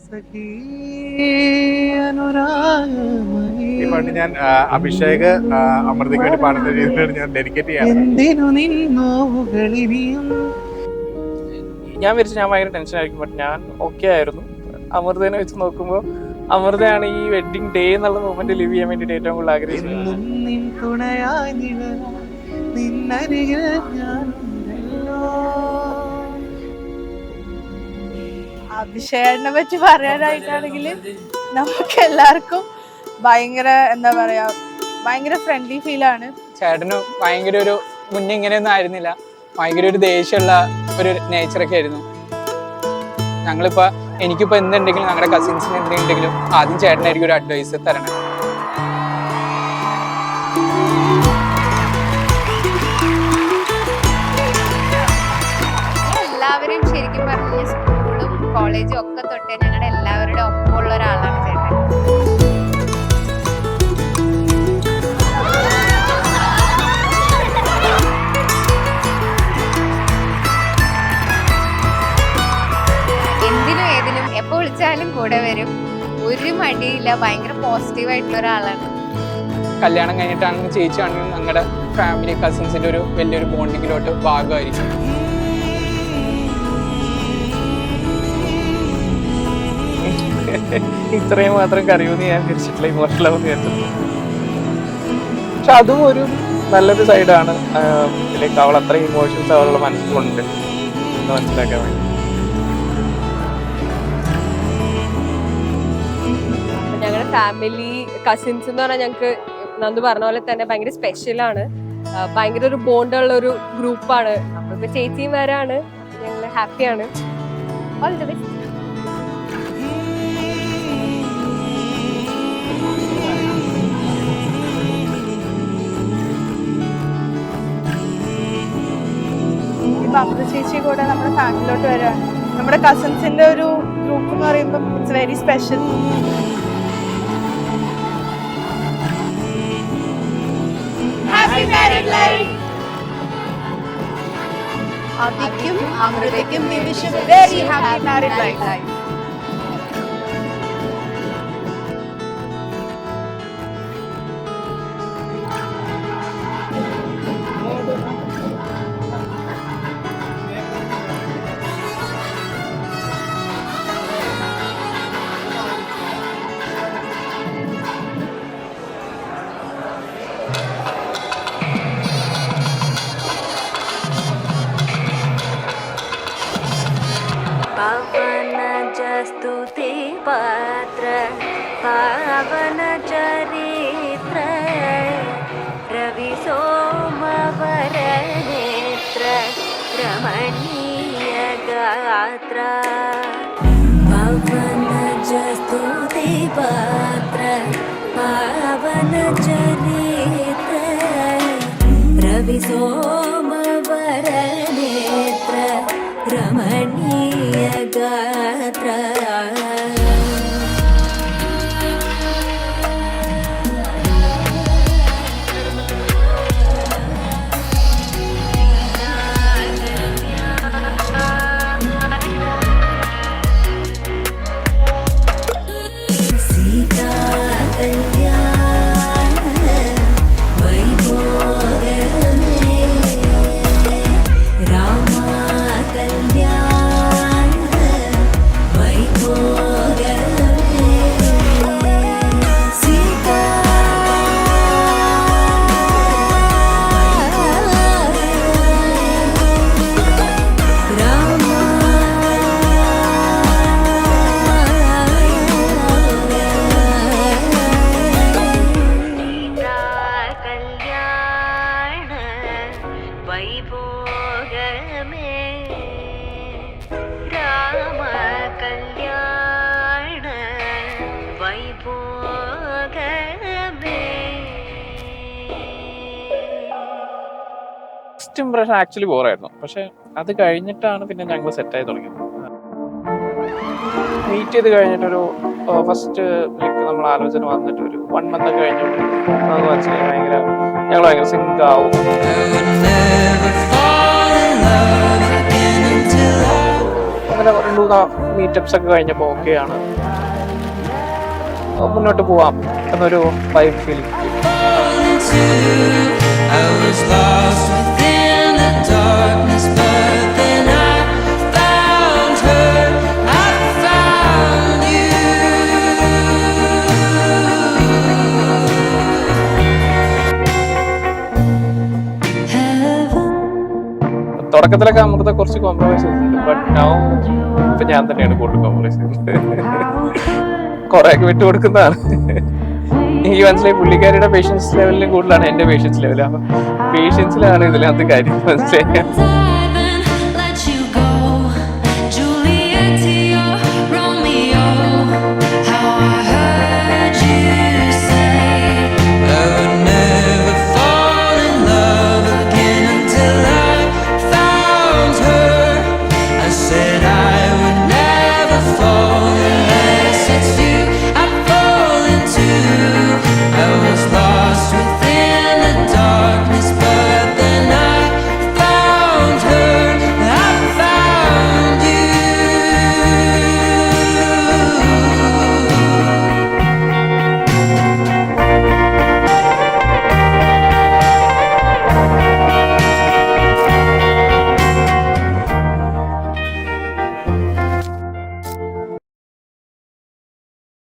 ഈ പാട്ട് ഞാൻ അഭിഷേക് അമൃതയ്ക്ക് വേണ്ടി പാടുന്ന രീതിയിലാണ് ഞാൻ ഡെഡിക്കേറ്റ് ചെയ്യാറ്. ഞാൻ വിചാരിച്ചു ഞാൻ ഭയങ്കര ടെൻഷൻ ആയിരിക്കും, ബട്ട് ഞാൻ ഓക്കെ ആയിരുന്നു. അമൃതേനെ വെച്ച് നോക്കുമ്പോൾ അമൃതയാണ് ഈ വെഡിങ് ഡേ എന്നുള്ള മൊമെന്റ് ലിവ് ചെയ്യാൻ വേണ്ടിയിട്ട് ഏറ്റവും കൂടുതൽ ആഗ്രഹിച്ചത്. അഭിഷേകിനെ പറ്റി പറയാനായിട്ടാണെങ്കിൽ നമുക്ക് എല്ലാവർക്കും ഭയങ്കര എന്താ പറയാ, ഭയങ്കര ഫ്രണ്ട്ലി ഫീലാണ്. ചേട്ടന് ഭയങ്കര ഒരു മുന്നേ ഇങ്ങനെയൊന്നും ആയിരുന്നില്ല, ഭയങ്കര ഒരു ദേഷ്യമുള്ള ഒരു നേച്ചറൊക്കെ ആയിരുന്നു. എനിക്കിപ്പോൾ എന്തുണ്ടെങ്കിലും ഞങ്ങളുടെ കസിൻസിന് എന്തുണ്ടെങ്കിലും ആദ്യം ചേട്ടനായിരിക്കും ഒരു അഡ്വൈസ് തരണം. എല്ലാവരും ശരിക്കും പറഞ്ഞ സ്കൂളും കോളേജും ഒക്കെ തൊട്ടേ ഞങ്ങളുടെ എല്ലാവരുടെ ഒപ്പമുള്ള ഒരാളാണ് ചേട്ടൻ. എന്തിനും ഏതിനും എപ്പോൾ വിളിച്ചാലും കൂടെ വരും, ഒരു മടിയില്ല, ഭയങ്കര പോസിറ്റീവായിട്ടുള്ള ഒരാളാണ്. കല്യാണം കഴിഞ്ഞിട്ടാണെങ്കിലും ചേച്ചിയാണെങ്കിലും ഞങ്ങളുടെ ഫാമിലി കസിൻസിൻ്റെ ഒരു വലിയൊരു ബോണ്ടിങ്ങിലോട്ട് ഭാഗമായിരിക്കും. ഇത്രയും മാത്രം കറിയൂന്ന് ഞാൻ വിചാരിച്ചിട്ടില്ല, ഇമോഷണൽ ആവുമെന്ന് വിചാരിച്ചിട്ടില്ല. പക്ഷെ അതും ഒരു നല്ലൊരു സൈഡാണ്. ലൈക്ക് അവൾ അത്രയും ഇമോഷൻസ് അവളുടെ മനസ്സിലുണ്ട് എന്ന് മനസ്സിലാക്കാൻ വേണ്ടി. ഞങ്ങളുടെ ഫാമിലി കസിൻസ് എന്ന് പറഞ്ഞാൽ ഞങ്ങൾക്ക് നന്ദു പറഞ്ഞ പോലെ തന്നെ ഭയങ്കര സ്പെഷ്യലാണ്, ഭയങ്കര ഒരു ബോണ്ടുള്ള ഒരു ഗ്രൂപ്പാണ്. അപ്പൊ ഇപ്പൊ ചേച്ചിയും വരാണ്, ഞങ്ങൾ ഹാപ്പിയാണ്. All the best. ഇപ്പൊ അമൃത ചേച്ചി കൂടെ നമ്മുടെ ഫാമിലിയിലോട്ട് വരാണ്. നമ്മുടെ കസിൻസിന്റെ ഒരു ഗ്രൂപ്പ് എന്ന് പറയുമ്പോൾ ഇറ്റ്സ് വെരി സ്പെഷ്യൽ. അതിക്കും അമൃതയ്ക്കും we wish you very happy married life. पावन जस्तुति पात्र पावन चरित्र रवि सोमवर नेत्र रमणीय गात्र पावन जस्तुति पात्र पावन चरित्र रवि सोमवर नेत्र रमणीय गात्र सीता कल्याण वैभोग में रामा कल्याण वैभोग में सीता रामा कल्याण वैभोग में राम कल्याण वैभोग में ഫസ്റ്റ് ഇംപ്രഷൻ ആക്ച്വലി ബോറായിരുന്നു. പക്ഷെ അത് കഴിഞ്ഞിട്ടാണ് പിന്നെ ഞങ്ങൾ സെറ്റായി തുടങ്ങിയത്. മീറ്റ് ചെയ്ത് കഴിഞ്ഞിട്ടൊരു ഫസ്റ്റ് ലൈക്ക് നമ്മൾ ആലോചന വന്നിട്ട് ഒരു 1 month കഴിഞ്ഞിട്ട് നമുക്ക് മനസ്സിലായി ഞങ്ങൾ ഭയങ്കര സിങ്ക് ആവും. അങ്ങനെ 2 മീറ്റപ്സ് ഒക്കെ കഴിഞ്ഞപ്പോൾ ഓക്കെയാണ്, മുന്നോട്ട് പോവാം എന്നൊരു vibe feeling. I was lost within the darkness, but then I found her. I found you. തുടക്കത്തിലൊക്കെ അമൃത കുറച്ച് കോംപ്രമൈസ് ചെയ്തിട്ടുണ്ട്, ബട്ട് നൗ ഇപ്പൊ ഞാൻ തന്നെയാണ് കൂടുതൽ കോംപ്രമൈസ് ചെയ്തത്. കുറെയൊക്കെ വിട്ടുകൊടുക്കുന്നതാണ്. എനിക്ക് മനസ്സിലായി പുള്ളിക്കാരിയുടെ പേഷ്യൻസ് ലെവലിലും കൂടുതലാണ് എന്റെ പേഷ്യൻസ് ലെവൽ. അപ്പൊ പേഷ്യൻസിലാണ് ഇതിനകത്ത് കാര്യം മനസ്സിലായി.